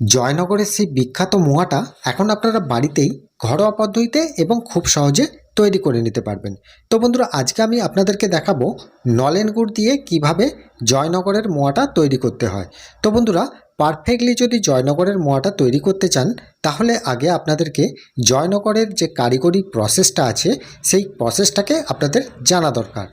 জয়নগরের সেই বিখ্যাত মোয়াটা এখন আপনারা বাড়িতেই ঘরোয়া পদ্ধতিতে এবং খুব সহজে তৈরি করে নিতে পারবেন। তো বন্ধুরা, আজকে আমি আপনাদেরকে দেখাবো নলেন গুড় দিয়ে কিভাবে জয়নগরের মোয়াটা তৈরি করতে হয়। তো বন্ধুরা, পারফেক্টলি যদি জয়নগরের মোয়াটা তৈরি করতে চান, তাহলে আগে আপনাদেরকে জয়নগরের যে কারিগরি প্রসেসটা আছে সেই প্রসেসটাকে আপনাদের জানা দরকার।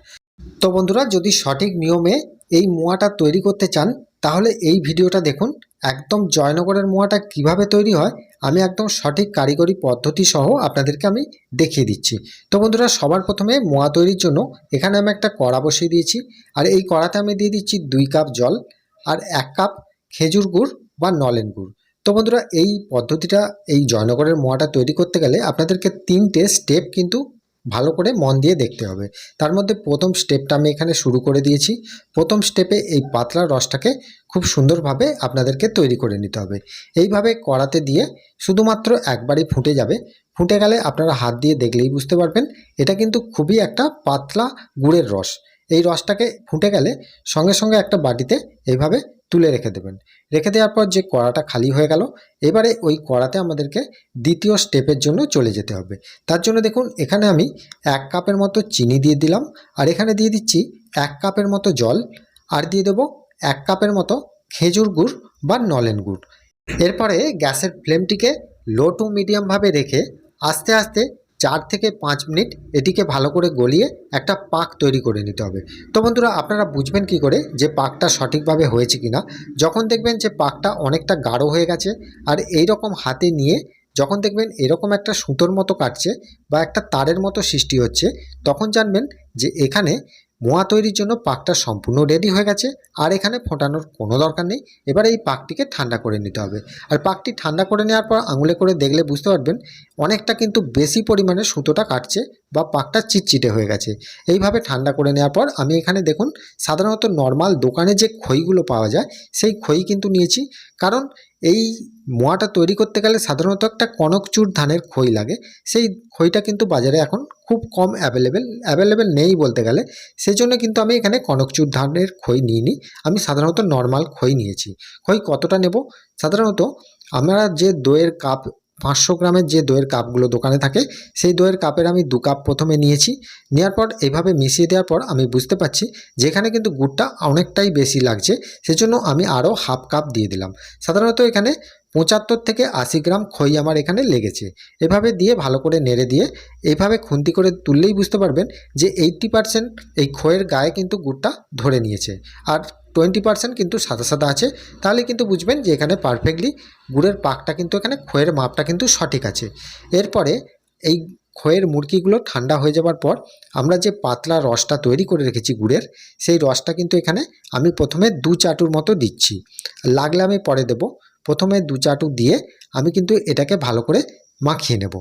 তো বন্ধুরা, যদি সঠিক নিয়মে এই মোয়াটা তৈরি করতে চান, তাহলে এই ভিডিওটা দেখুন। একদম জয়নগরের মোয়াটা কিভাবে তৈরি হয় আমি একদম সঠিক কারিগরি পদ্ধতি সহ আপনাদেরকে আমি দেখিয়ে দিচ্ছি। তো বন্ধুরা, সবার প্রথমে মোয়া তৈরির জন্য এখানে আমি একটা কড়া বসিয়ে দিয়েছি, আর এই কড়াতে আমি দিয়ে দিচ্ছি 2 কাপ জল আর 1 কাপ খেজুর গুড় বা নলেন গুড়। তো বন্ধুরা, এই পদ্ধতিটা, এই জয়নগরের মোয়াটা তৈরি করতে গেলে আপনাদেরকে 3টে স্টেপ কিন্তু ভালো করে মন দিয়ে দেখতে হবে। তার মধ্যে প্রথম স্টেপটা আমি এখানে শুরু করে দিয়েছি। প্রথম স্টেপে এই পাতলা রসটাকে খুব সুন্দরভাবে আপনাদেরকে তৈরি করে নিতে হবে। এইভাবে কড়াতে দিয়ে শুধুমাত্র একবারই ফুটে যাবে। ফুটে গেলে আপনারা হাত দিয়ে দেখলেই বুঝতে পারবেন এটা কিন্তু খুবই একটা পাতলা গুড়ের রস। এই রসটাকে ফুটে গেলে সঙ্গে সঙ্গে একটা বাটিতে এইভাবে তুলে রেখে দেবেন। রেখে দেওয়ার পর যে কড়াটা খালি হয়ে গেল, এবারে ওই কড়াতে আমাদেরকে দ্বিতীয় স্টেপের জন্য চলে যেতে হবে। তার জন্য দেখুন, এখানে আমি 1 কাপের মতো চিনি দিয়ে দিলাম, আর এখানে দিয়ে দিচ্ছি 1 কাপের মতো জল, আর দিয়ে দেবো 1 কাপের মতো খেজুর গুড় বা নলেন গুড়। এরপরে গ্যাসের ফ্লেমটিকে লো টু মিডিয়ামভাবে রেখে আস্তে আস্তে 4 থেকে 5 মিনিট এটিকে ভালো করে গলিয়ে একটা পাক তৈরি করে নিতে হবে। তো বন্ধুরা, আপনারা বুঝবেন কি করে যে পাকটা সঠিকভাবে হয়েছে কিনা? যখন দেখবেন যে পাকটা অনেকটা গাঢ় হয়ে গেছে, আর এই রকম হাতে নিয়ে যখন দেখবেন এরকম একটা সুতোর মতো কাটছে বা একটা তারের মতো সৃষ্টি হচ্ছে, তখন জানবেন যে এখানে মোয়া তৈরির জন্য পাকটা সম্পূর্ণ রেডি হয়ে গেছে, আর এখানে ফোটানোর কোনো দরকার নেই। এবার এই পাকটিকে ঠান্ডা করে নিতে হবে। আর পাকটি ঠান্ডা করে নেওয়ার পর আঙুলে করে দেখলে বুঝতে পারবেন অনেকটা কিন্তু বেশি পরিমাণে সুতোটা কাটছে বা পাকটা চিটচিটে হয়ে গেছে। এইভাবে ঠান্ডা করে নেওয়ার পর আমি এখানে দেখুন, সাধারণত নর্মাল দোকানে যে খইগুলো পাওয়া যায় সেই খই কিন্তু নিয়েছি। কারণ এই মোয়াটা তৈরি করতে গেলে সাধারণত একটা কনকচুর ধানের খই লাগে। সেই খইটা কিন্তু বাজারে এখন খুব কম অ্যাভেলেবেল নেই বলতে গেলে। সেই জন্য কিন্তু আমি এখানে কনকচুর ধানের খই নিইনি, আমি সাধারণত নর্মাল খই নিয়েছি। খই কতটা নেব? সাধারণত আমরা যে দইয়ের কাপ, 500 গ্রামের যে দইয়ের কাপগুলো দোকানে থাকে, সেই দইয়ের কাপের আমি 2 কাপ প্রথমে নিয়েছি। নেওয়ার পর এইভাবে মিশিয়ে দেওয়ার পর আমি বুঝতে পারছি যে এখানে কিন্তু গুড়টা অনেকটাই বেশি লাগছে, সেজন্য আমি আরও হাফ কাপ দিয়ে দিলাম। সাধারণত এখানে 75 থেকে 80 গ্রাম খই আমার এখানে লেগেছে। এভাবে দিয়ে ভালো করে নেড়ে দিয়ে এইভাবে খুন্তি করে তুললেই বুঝতে পারবেন যে 80% এই খইয়ের গায়ে কিন্তু গুড়টা ধরে নিয়েছে, আর 20% কিন্তু সাদা সাদা আছে। তাহলে কিন্তু বুঝবেন যে এখানে পারফেক্টলি গুড়ের পাকটা কিন্তু, এখানে খইয়ের মাপটা কিন্তু সঠিক আছে। এরপরে এই খইয়ের মুড়কিগুলো ঠান্ডা হয়ে যাবার পর আমরা যে পাতলা রসটা তৈরি করে রেখেছি গুড়ের, সেই রসটা কিন্তু এখানে আমি প্রথমে 2 চাটুর মতো দিচ্ছি, লাগলে আমি পরে দেব। প্রথমে 2 চাটু দিয়ে আমি কিন্তু এটাকে ভালো করে মাখিয়ে নেব।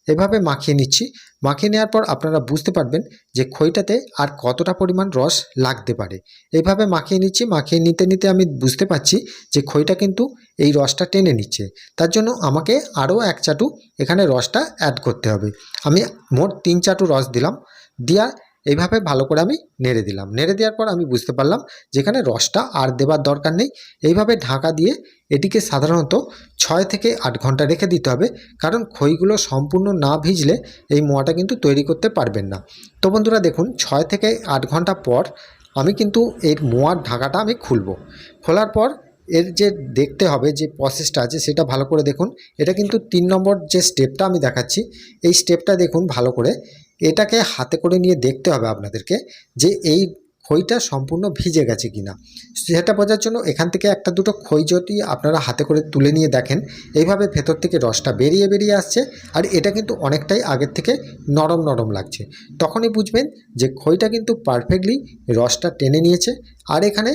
এভাবে মাখিয়ে নিচ্ছি। মাখিয়ে নেওয়ার পর আপনারা বুঝতে পারবেন যে খইটাতে আর কতটা পরিমাণ রস লাগতে পারে। এইভাবে মাখিয়ে নিচ্ছি। মাখিয়ে নিতে নিতে আমি বুঝতে পারছি যে খইটা কিন্তু এই রসটা টেনে নিচ্ছে। তার জন্য আমাকে আরও 1 চাটু এখানে রসটা অ্যাড করতে হবে। আমি মোট 3 চাটু রস দিলাম। দিয়া এইভাবে ভালো করে আমি নেড়ে দিলাম। নেড়ে দেওয়ার পর আমি বুঝতে পারলাম যেখানে রসটা আর দেবার দরকার নেই। এইভাবে ঢাকা দিয়ে এটিকে সাধারণত 6 থেকে 8 ঘন্টা রেখে দিতে হবে, কারণ খইগুলো সম্পূর্ণ না ভিজলে এই মোয়াটা কিন্তু তৈরি করতে পারবেন না। তো বন্ধুরা দেখুন, 6 থেকে 8 ঘন্টা পর আমি কিন্তু এর মোয়ার ঢাকাটা আমি খুলব। খোলার পর এর যে দেখতে হবে যে প্রসেসটা আছে সেটা ভালো করে দেখুন। এটা কিন্তু 3 নম্বর যে স্টেপটা আমি দেখাচ্ছি, এই স্টেপটা দেখুন ভালো করে। এটাকে হাতে করে নিয়ে দেখতে হবে আপনাদেরকে যে এই খইটা সম্পূর্ণ ভিজে গেছে কিনা। সেটা বোঝার জন্য এখান থেকে একটা দুটো খই যদি আপনারা হাতে করে তুলে নিয়ে দেখেন, এইভাবে ভেতর থেকে রসটা বেরিয়ে বেরিয়ে আসছে, আর এটা কিন্তু অনেকটাই আগের থেকে নরম নরম লাগছে। তখনই বুঝবেন যে খইটা কিন্তু পারফেক্টলি রসটা টেনে নিয়েছে, আর এখানে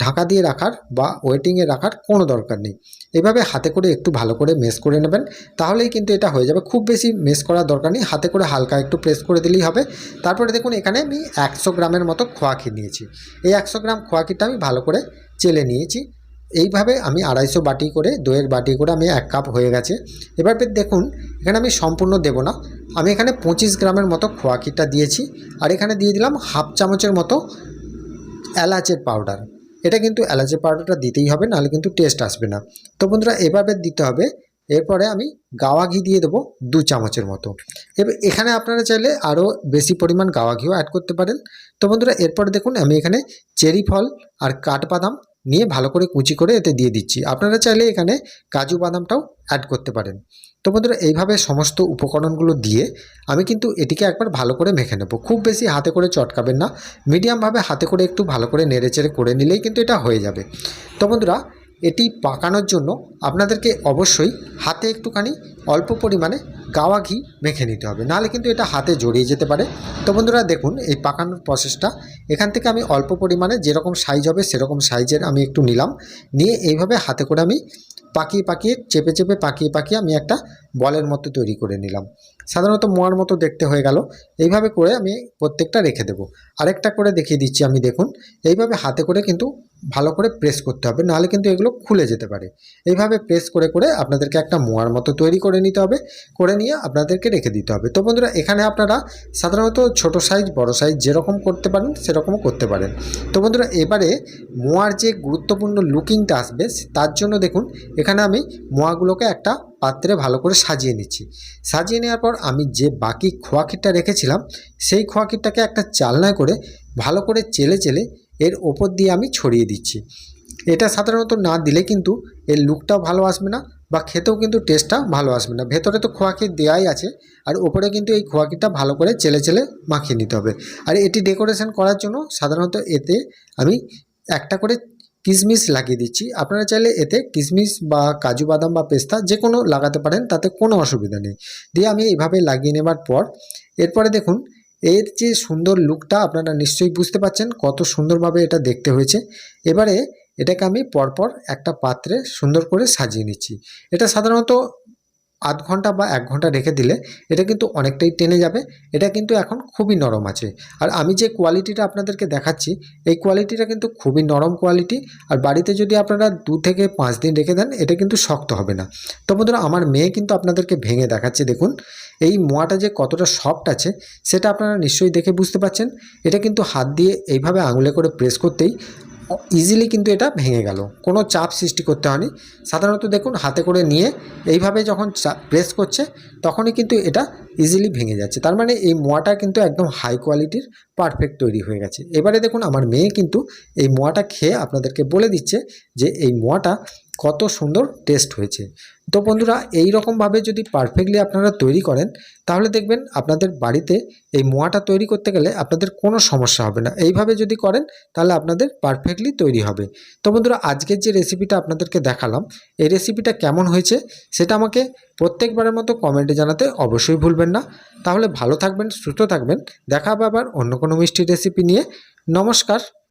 ঢাকা দিয়ে রাখার বা ওয়েটিংয়ে রাখার কোনো দরকার নেই। এভাবে হাতে করে একটু ভালো করে মেশ করে নেবেন, তাহলেই কিন্তু এটা হয়ে যাবে। খুব বেশি মেশ করার দরকার নেই, হাতে করে হালকা একটু প্রেস করে দিলেই হবে। তারপরে দেখুন, এখানে আমি 100 গ্রামের মতো খোয়া ক্ষীর নিয়েছি। এই 100 গ্রাম খোয়া ক্ষীরটা আমি ভালো করে চেলে নিয়েছি। এইভাবে আমি 250 বাটি করে, দইয়ের বাটি করে আমি 1 কাপ হয়ে গেছে। এবার দেখুন, এখানে আমি সম্পূর্ণ দেব না, আমি এখানে 25 গ্রামের মতো খোয়া ক্ষীরটা দিয়েছি, আর এখানে দিয়ে দিলাম হাফ চামচের মতো এলাচের পাউডার। এটা কিন্তু এলাচের পাউডারটা দিতেই হবে, নাহলে কিন্তু টেস্ট আসবে না। তো বন্ধুরা এভাবে দিতে হবে। এরপরে আমি গাওয়া ঘি দিয়ে দেবো 2 চামচের মতো। এবার এখানে আপনারা চাইলে আরও বেশি পরিমাণ গাওয়া ঘিও অ্যাড করতে পারেন। তো বন্ধুরা এরপরে দেখুন আমি এখানে চেরি ফল আর কাঠবাদাম নিয়ে ভালো করে কুচি করে এতে দিয়ে দিচ্ছি। আপনারা চাইলে এখানে কাজু বাদামটাও অ্যাড করতে পারেন। তো বন্ধুরা এইভাবে সমস্ত উপকরণগুলো দিয়ে আমি কিন্তু এটিকে একবার ভালো করে মেখে নেব। খুব বেশি হাতে করে চটকাবেন না, মিডিয়ামভাবে হাতে করে একটু ভালো করে নেড়েচেড়ে করে নিলেই কিন্তু এটা হয়ে যাবে। তো বন্ধুরা এটি পাকানোর জন্য আপনাদেরকে অবশ্যই হাতে একটুখানি অল্প পরিমাণে গাওয়া ঘি মেখে নিতে হবে, নাহলে কিন্তু এটা হাতে জড়িয়ে যেতে পারে। তো বন্ধুরা দেখুন এই পাকানোর প্রসেসটা, এখান থেকে আমি অল্প পরিমাণে যেরকম সাইজ হবে সেরকম সাইজের আমি একটু নিলাম, নিয়ে এইভাবে হাতে করে আমি পাকিয়ে পাকিয়ে চেপে চেপে পাকিয়ে পাকিয়ে আমি একটা বলের মতো তৈরি করে নিলাম। সাধারণত মোয়ার মতো দেখতে হয়ে গেল। এইভাবে করে আমি প্রত্যেকটা রেখে দেবো। আরেকটা করে দেখিয়ে দিচ্ছি আমি, দেখুন এইভাবে হাতে করে কিন্তু ভালো করে প্রেস করতে হবে, নাহলে কিন্তু এগুলো খুলে যেতে পারে। এইভাবে প্রেস করে করে আপনাদেরকে একটা মোয়ার মতো তৈরি করে নিতে হবে, করে নিয়ে আপনাদেরকে রেখে দিতে হবে। তো বন্ধুরা এখানে আপনারা সাধারণত ছোট সাইজ বড় সাইজ যেরকম করতে পারেন সেরকমও করতে পারেন। তো বন্ধুরা এবারে মোয়ার যে গুরুত্বপূর্ণ লুকিংটা আসবে তার জন্য দেখুন এখানে আমি মোয়াগুলোকে একটা পাত্রে ভালো করে সাজিয়ে নিচ্ছি। সাজিয়ে নেওয়ার পর আমি যে বাকি খোয়া ক্ষীরটা রেখেছিলাম সেই খোয়া ক্ষীরটাকে একটা চালনায় করে ভালো করে চেলে চেলে এর ওপর দিয়ে আমি ছড়িয়ে দিচ্ছি। এটা সাধারণত না দিলে কিন্তু এর লুকটাও ভালো আসবে না, বা খেতেও কিন্তু টেস্টটা ভালো আসবে না। ভেতরে তো খোয়া ক্ষীর দেওয়াই আছে, আর ওপরে কিন্তু এই খোয়া ক্ষীরটা ভালো করে চেলে চেলে মাখিয়ে নিতে হবে। আর এটি ডেকোরেশন করার জন্য সাধারণত এতে আমি একটা করে কিশমিশ লাগিয়ে দিচ্ছি। আপনারা চাইলে এতে কিশমিশ বা কাজু বাদাম বা পেস্তা যে কোনো লাগাতে পারেন, তাতে কোনো অসুবিধা নেই। দিয়ে আমি এইভাবে লাগিয়ে নেবার পর এরপরে দেখুন এর যে সুন্দর লুকটা আপনারা নিশ্চয়ই বুঝতে পারছেন কত সুন্দরভাবে এটা দেখতে হয়েছে। এবারে এটাকে আমি পরপর একটা পাত্রে সুন্দর করে সাজিয়ে নিচ্ছি। এটা সাধারণত আধ ঘন্টা বা 1 ঘন্টা রেখে দিলে এটা কিন্তু অনেকটাই টেনে যাবে। এটা কিন্তু এখন খুবই নরম আছে। আর আমি যে কোয়ালিটিটা আপনাদেরকে দেখাচ্ছি এই কোয়ালিটিটা কিন্তু খুবই নরম কোয়ালিটি। আর বাড়িতে যদি আপনারা 2 থেকে 5 দিন রেখে দেন এটা কিন্তু শক্ত হবে না। তো বন্ধুরা আমার মেয়ে কিন্তু আপনাদেরকে ভেঙে দেখাচ্ছে, দেখুন এই মোয়াটা যে কতটা সফট আছে সেটা আপনারা নিশ্চয়ই দেখে বুঝতে পারছেন। এটা কিন্তু হাত দিয়ে এইভাবে আঙুলে করে প্রেস করতেই ইজিলি কিন্তু এটা ভেঙে গেল, কোনো চাপ সৃষ্টি করতে হয়নি। সাধারণত দেখুন হাতে করে নিয়ে এইভাবে যখন প্রেস করছে তখনই কিন্তু এটা ইজিলি ভেঙে যাচ্ছে। তার মানে এই মোয়াটা কিন্তু একদম হাই কোয়ালিটির পারফেক্ট তৈরি হয়ে গেছে। এবারে দেখুন আমার মেয়ে কিন্তু এই মোয়াটা খেয়ে আপনাদেরকে বলে দিচ্ছে যে এই মোয়াটা কত সুন্দর টেস্ট হয়েছে। তো বন্ধুরা এই রকমভাবে যদি পারফেক্টলি আপনারা তৈরি করেন তাহলে দেখবেন আপনাদের বাড়িতে এই মোয়াটা তৈরি করতে গেলে আপনাদের কোনো সমস্যা হবে না। এইভাবে যদি করেন তাহলে আপনাদের পারফেক্টলি তৈরি হবে। তো বন্ধুরা আজকের যে রেসিপিটা আপনাদেরকে দেখালাম এই রেসিপিটা কেমন হয়েছে সেটা আমাকে প্রত্যেকবারের মতো কমেন্টে জানাতে অবশ্যই ভুলবেন না। তাহলে ভালো থাকবেন, সুস্থ থাকবেন। দেখা হবে আবার অন্য কোনো মিষ্টি রেসিপি নিয়ে। নমস্কার।